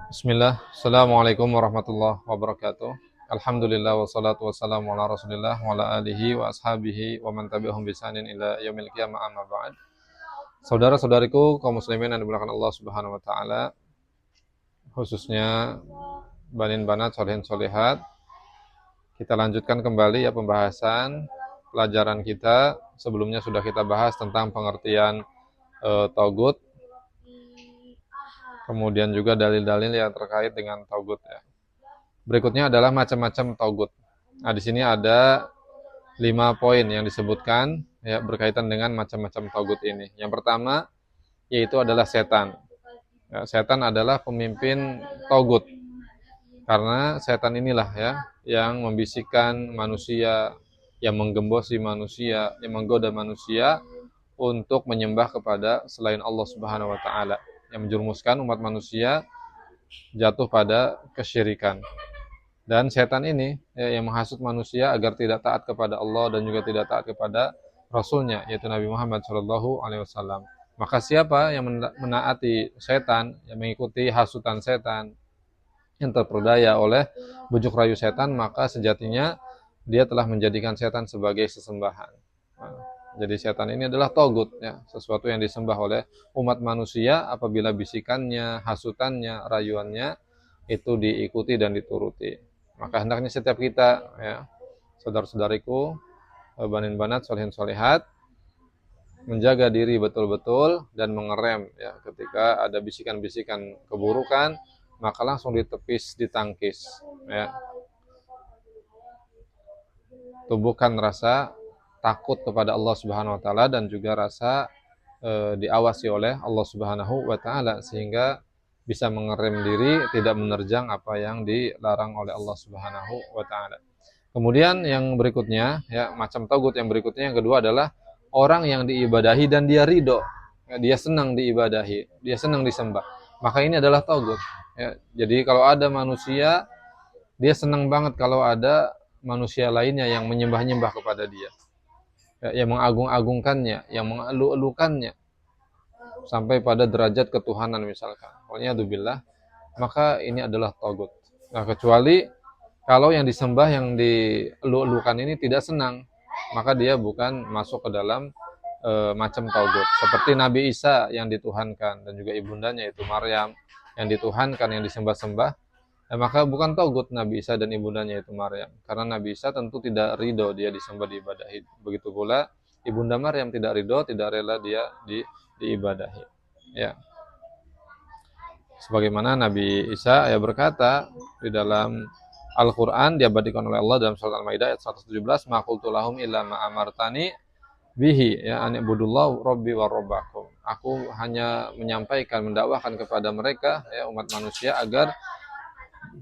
Bismillah, Assalamualaikum warahmatullahi wabarakatuh. Alhamdulillah wassalatu wassalamu ala rasulillah wa ala alihi wa ashabihi wa man tabi'ahum bisanin ila yaumil qiyamah amma ba'd. Saudara-saudariku kaum muslimin yang dimuliakan Allah Subhanahu wa taala, khususnya banin banat solihin solihat, kita lanjutkan kembali ya pembahasan pelajaran kita. Sebelumnya sudah kita bahas tentang pengertian taugut, kemudian juga dalil-dalil yang terkait dengan taugut ya. Berikutnya adalah macam-macam taugut. Nah, di sini ada 5 poin yang disebutkan ya berkaitan dengan macam-macam taugut ini. Yang pertama yaitu adalah setan. Ya, setan adalah pemimpin taugut. Karena setan inilah ya yang membisikkan manusia, yang menggembosi manusia, yang menggoda manusia untuk menyembah kepada selain Allah Subhanahu wa taala, yang menjerumuskan umat manusia jatuh pada kesyirikan. Dan setan ini ya, yang menghasut manusia agar tidak taat kepada Allah dan juga tidak taat kepada Rasulnya, yaitu Nabi Muhammad SAW. Maka siapa yang menaati setan, yang mengikuti hasutan setan, yang terperdaya oleh bujuk rayu setan, maka sejatinya dia telah menjadikan setan sebagai sesembahan. Nah, jadi setan ini adalah togut, ya, sesuatu yang disembah oleh umat manusia apabila bisikannya, hasutannya, rayuannya itu diikuti dan dituruti. Maka hendaknya setiap kita, ya, saudara-saudariku, banin banat, solihin solihat, menjaga diri betul-betul dan mengerem ya ketika ada bisikan-bisikan keburukan, maka langsung ditepis, ditangkis ya. Tumbuhkan rasa takut kepada Allah Subhanahu wa taala dan juga rasa diawasi oleh Allah Subhanahu wa taala sehingga bisa mengerem diri tidak menerjang apa yang dilarang oleh Allah Subhanahu wa taala. Kemudian yang berikutnya ya, macam tagut yang berikutnya yang kedua adalah orang yang diibadahi dan dia ridho. Ya, dia senang diibadahi, dia senang disembah. Maka ini adalah tagut. Ya, jadi kalau ada manusia, dia senang banget kalau ada manusia lainnya yang menyembah-nyembah kepada dia. Ya, yang mengagung-agungkannya, yang mengeluh-elukannya sampai pada derajat ketuhanan misalkan. Waliyadzubillah, maka ini adalah tagut. Nah, kecuali kalau yang disembah, yang dielu-elukan ini tidak senang, maka dia bukan masuk ke dalam macam tagut. Seperti Nabi Isa yang dituhankan dan juga ibundanya itu Maryam yang dituhankan, yang disembah-sembah, maka bukan tagut Nabi Isa dan ibundanya itu Maryam. Karena Nabi Isa tentu tidak ridho dia disembah, diibadahi. Begitu pula ibunda Maryam tidak ridho, tidak rela dia diibadahi. Ya. Sebagaimana Nabi Isa ya berkata di dalam Al-Quran, diabadikan oleh Allah dalam surat Al-Maidah ayat 117, ma qultu lahum illa ma amartani bihi ya an ibudullah rabbi wa rabbakum. Aku hanya menyampaikan, mendakwahkan kepada mereka ya umat manusia agar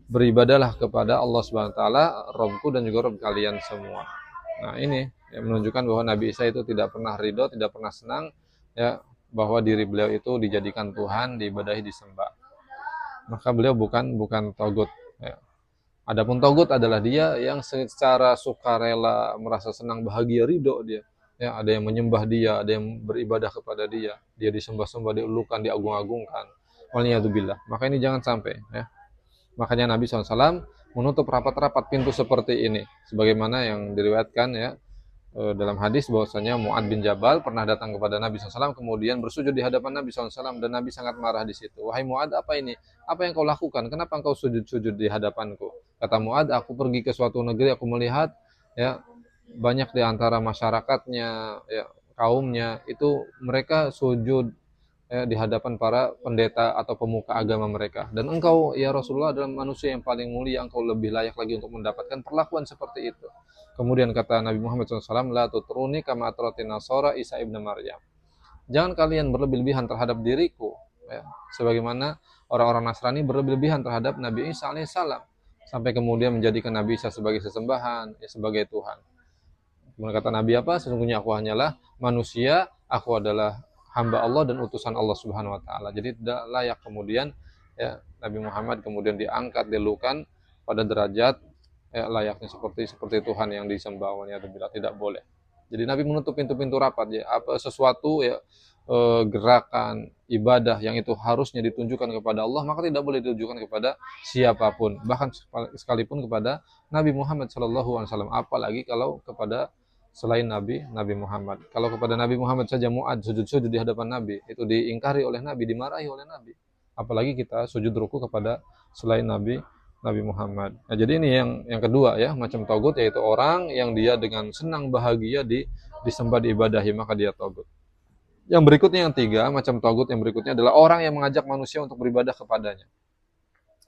beribadalah kepada Allah Subhanahu wa taala, Rabbku dan juga Rabb kalian semua. Nah, ini yang menunjukkan bahwa Nabi Isa itu tidak pernah ridho, tidak pernah senang ya bahwa diri beliau itu dijadikan Tuhan, diibadahi, disembah. Maka beliau bukan togut ya. Adapun togut adalah dia yang secara sukarela merasa senang, bahagia, ridho dia. Ya, ada yang menyembah dia, ada yang beribadah kepada dia, dia disembah-sembah, diulukan, diagung-agungkan. Waliyadzubillah. Maka ini jangan sampai ya. Makanya Nabi SAW menutup rapat-rapat pintu seperti ini. Sebagaimana yang diriwayatkan ya dalam hadis bahwasanya Mu'ad bin Jabal pernah datang kepada Nabi SAW kemudian bersujud di hadapan Nabi SAW dan Nabi sangat marah di situ. Wahai Mu'ad, apa ini? Apa yang kau lakukan? Kenapa engkau sujud-sujud di hadapanku? Kata Mu'ad, aku pergi ke suatu negeri, aku melihat ya banyak di antara masyarakatnya, ya, kaumnya itu mereka sujud ya, di hadapan para pendeta atau pemuka agama mereka. Dan engkau ya Rasulullah adalah manusia yang paling mulia, engkau lebih layak lagi untuk mendapatkan perlakuan seperti itu. Kemudian kata Nabi Muhammad SAW, la tutruni kama atratin nasara Isa ibn Maryam. Jangan kalian berlebih-lebihan terhadap diriku, ya, sebagaimana orang-orang Nasrani berlebih-lebihan terhadap Nabi Isa alaihissalam, sampai kemudian menjadikan Nabi Isa sebagai sesembahan, ya, sebagai Tuhan. Kemudian kata Nabi apa? Sesungguhnya aku hanyalah manusia, aku adalah hamba Allah dan utusan Allah Subhanahu wa taala. Jadi tidak layak kemudian ya Nabi Muhammad kemudian diangkat, dilukan pada derajat ya, layaknya seperti Tuhan yang disembah, ya, tidak boleh. Jadi Nabi menutup pintu-pintu rapat ya, apa sesuatu ya gerakan ibadah yang itu harusnya ditunjukkan kepada Allah, maka tidak boleh ditujukan kepada siapapun, bahkan sekalipun kepada Nabi Muhammad SAW. Apalagi kalau kepada selain Nabi Muhammad. Kalau kepada Nabi Muhammad saja muad sujud-sujud di hadapan Nabi, itu diingkari oleh Nabi, dimarahi oleh Nabi. Apalagi kita sujud ruku kepada selain Nabi Muhammad. Nah, jadi ini yang kedua ya, macam togut, yaitu orang yang dia dengan senang bahagia disembah diibadahi, maka dia togut. Yang berikutnya yang tiga, macam togut yang berikutnya adalah orang yang mengajak manusia untuk beribadah kepadanya.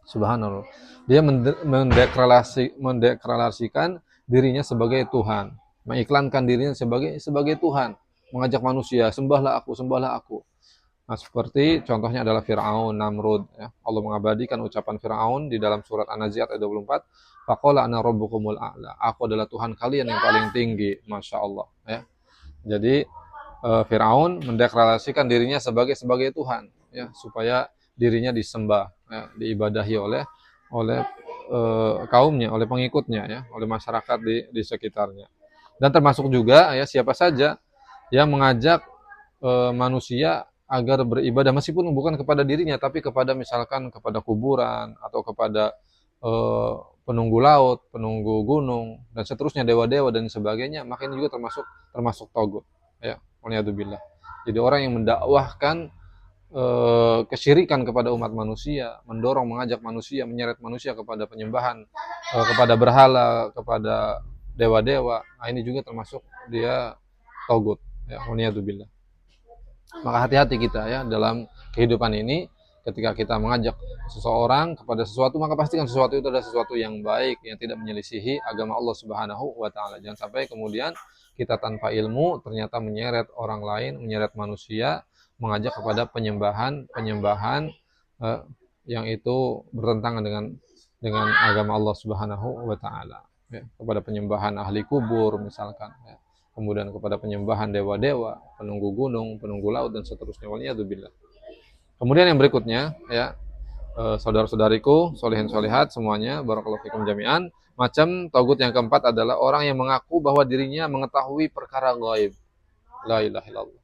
Subhanallah. Dia mendeklarasikan dirinya sebagai Tuhan, mengiklankan dirinya sebagai Tuhan, mengajak manusia, sembahlah aku. Nah, seperti contohnya adalah Fir'aun, Namrud. Ya. Allah mengabadikan ucapan Fir'aun di dalam surat An-Nazi'at ayat 24. Faqala ana rabbukumul a'la. Aku adalah Tuhan kalian yang paling tinggi. Masya Allah. Ya. Jadi Fir'aun mendeklarasikan dirinya sebagai Tuhan, ya, supaya dirinya disembah, ya, diibadahi oleh kaumnya, oleh pengikutnya, ya, oleh masyarakat di sekitarnya. Dan termasuk juga ya siapa saja yang mengajak manusia agar beribadah meskipun bukan kepada dirinya, tapi kepada misalkan kepada kuburan atau kepada penunggu laut, penunggu gunung dan seterusnya, dewa-dewa dan sebagainya, maka ini juga termasuk togut. Ya, waliyadzubillah. Jadi orang yang mendakwahkan kesyirikan kepada umat manusia, mengajak manusia, menyeret manusia kepada penyembahan, kepada berhala, kepada dewa-dewa, nah ini juga termasuk dia togut. Ya, waliyadzubillah. Maka hati-hati kita ya dalam kehidupan ini, ketika kita mengajak seseorang kepada sesuatu, maka pastikan sesuatu itu adalah sesuatu yang baik, yang tidak menyelisihi agama Allah Subhanahu wa taala. Jangan sampai kemudian kita tanpa ilmu ternyata menyeret orang lain, menyeret manusia, mengajak kepada penyembahan yang itu bertentangan dengan agama Allah Subhanahu wa taala. Ya, kepada penyembahan ahli kubur misalkan, ya. Kemudian kepada penyembahan dewa-dewa, penunggu gunung, penunggu laut dan seterusnya. Waliyadzubillah. Kemudian yang berikutnya ya, saudara-saudariku, solihin solihat semuanya, barakallahu fikum jami'an. Macam togut yang keempat adalah orang yang mengaku bahwa dirinya mengetahui perkara gaib. La ilaha illallah.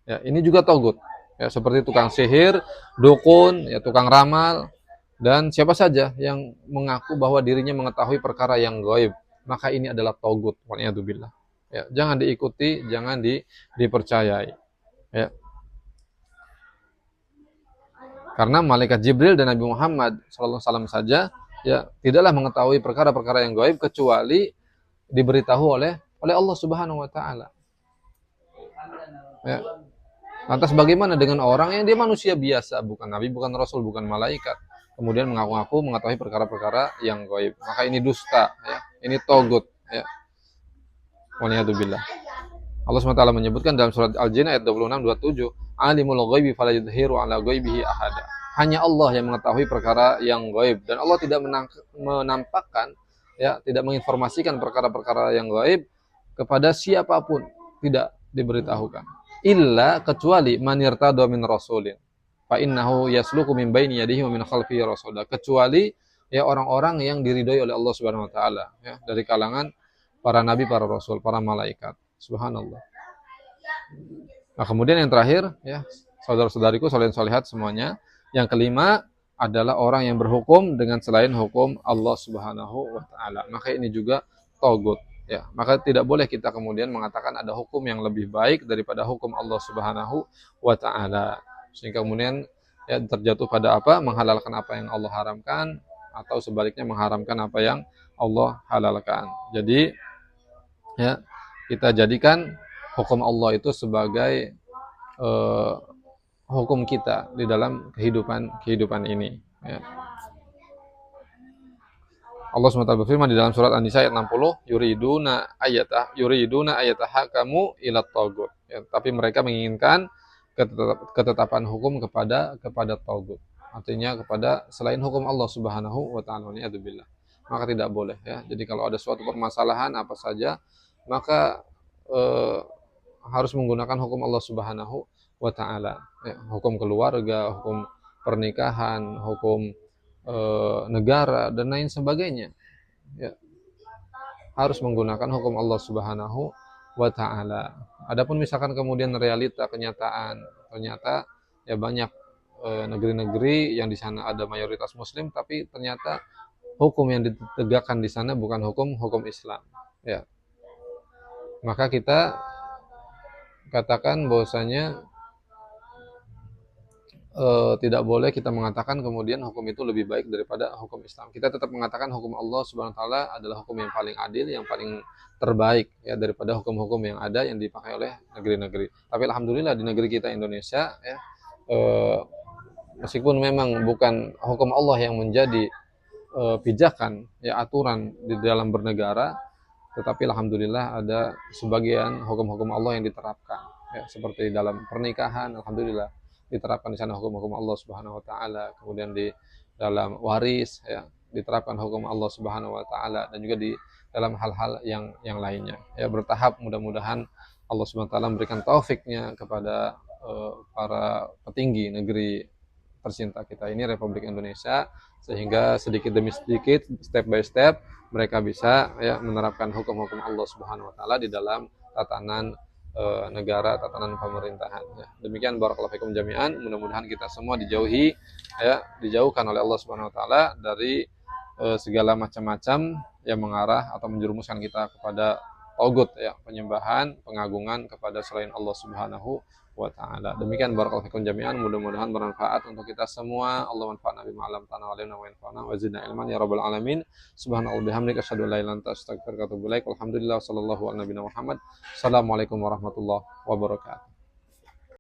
Ya, ini juga togut. Ya, seperti tukang sihir, dukun, ya, tukang ramal, dan siapa saja yang mengaku bahwa dirinya mengetahui perkara yang gaib, maka ini adalah togut. Waliyadzubillah. Ya, jangan diikuti, jangan dipercayai. Ya. Karena malaikat Jibril dan Nabi Muhammad SAW saja ya tidaklah mengetahui perkara-perkara yang gaib kecuali diberitahu oleh Allah Subhanahu wa taala. Ya. Lantas bagaimana dengan orang yang dia manusia biasa, bukan nabi, bukan rasul, bukan malaikat, kemudian mengaku-ngaku mengetahui perkara-perkara yang gaib? Maka ini dusta, ya. Ini togut, ya. Waliyadzubillah. Allah SWT menyebutkan dalam surat Al-Jin ayat 26-27, alimul ghaibi fala yudhiru ala ghaibihi ahada. Hanya Allah yang mengetahui perkara yang gaib, dan Allah tidak menampakkan, ya, tidak menginformasikan perkara-perkara yang gaib kepada siapapun, tidak diberitahukan. Illa, kecuali man yartadu min rasulin fa innahu yasluku min baini yadihi wa min khalfihi rasula. Kecuali ya orang-orang yang diridhoi oleh Allah Subhanahu wa taala, ya, dari kalangan para nabi, para rasul, para malaikat. Subhanallah. Nah, kemudian yang terakhir, ya, saudara-saudariku, solihin solihat semuanya, yang kelima adalah orang yang berhukum dengan selain hukum Allah Subhanahu wa taala. Maka ini juga togut, ya. Maka tidak boleh kita kemudian mengatakan ada hukum yang lebih baik daripada hukum Allah Subhanahu wa taala. Sehingga kemudian ya terjatuh pada apa? Menghalalkan apa yang Allah haramkan, atau sebaliknya mengharamkan apa yang Allah halalkan. Jadi ya, kita jadikan hukum Allah itu sebagai hukum kita di dalam kehidupan ini. Ya. Allah SWT berfirman di dalam surat An-Nisa ayat 60, yuriduna ayatahakamu ila tagut. Ya, tapi mereka menginginkan ketetapan hukum kepada tagut. Artinya kepada selain hukum Allah Subhanahu wa taala. Maka tidak boleh, ya. Jadi kalau ada suatu permasalahan apa saja, maka harus menggunakan hukum Allah Subhanahu wa taala. Ya, hukum keluarga, hukum pernikahan, hukum negara dan lain sebagainya. Ya. Harus menggunakan hukum Allah Subhanahu wa taala. Adapun misalkan kemudian realita kenyataan ternyata ya banyak negeri-negeri yang di sana ada mayoritas muslim tapi ternyata hukum yang ditegakkan di sana bukan hukum Islam. Ya, maka kita katakan bahwasanya tidak boleh kita mengatakan kemudian hukum itu lebih baik daripada hukum Islam. Kita tetap mengatakan hukum Allah Subhanahu wa taala adalah hukum yang paling adil, yang paling terbaik ya daripada hukum-hukum yang ada yang dipakai oleh negeri-negeri. Tapi alhamdulillah di negeri kita Indonesia ya eh, meskipun memang bukan hukum Allah yang menjadi pijakan ya aturan di dalam bernegara, tetapi alhamdulillah ada sebagian hukum-hukum Allah yang diterapkan ya seperti dalam pernikahan alhamdulillah diterapkan di sana hukum-hukum Allah Subhanahu wa taala, kemudian di dalam waris ya diterapkan hukum Allah Subhanahu wa taala dan juga di dalam hal-hal yang lainnya. Ya bertahap mudah-mudahan Allah Subhanahu wa taala memberikan taufiknya kepada para petinggi negeri tercinta kita ini Republik Indonesia sehingga sedikit demi sedikit step by step mereka bisa ya menerapkan hukum-hukum Allah Subhanahu wa taala di dalam tatanan negara, tatanan pemerintahan. Ya, demikian barakallahu fikum jami'an, mudah-mudahan kita semua dijauhkan oleh Allah Subhanahu wa taala dari segala macam-macam yang mengarah atau menjerumuskan kita kepada tagut ya, penyembahan, pengagungan kepada selain Allah Subhanahu wa taala. Demikian barakallahu fikum jami'an, mudah-mudahan bermanfaat untuk kita semua. Allah manfa'na bima 'allamtana wa 'allimna wa yanfa'na wa zidna ilman ya rabbal alamin. Subhanallah bihamdika asyhadu an la ilaha illa anta astaghfiruka wa atubu ilaik. Alhamdulillah sallallahu ala nabiyina Muhammad. Assalamualaikum warahmatullahi wabarakatuh.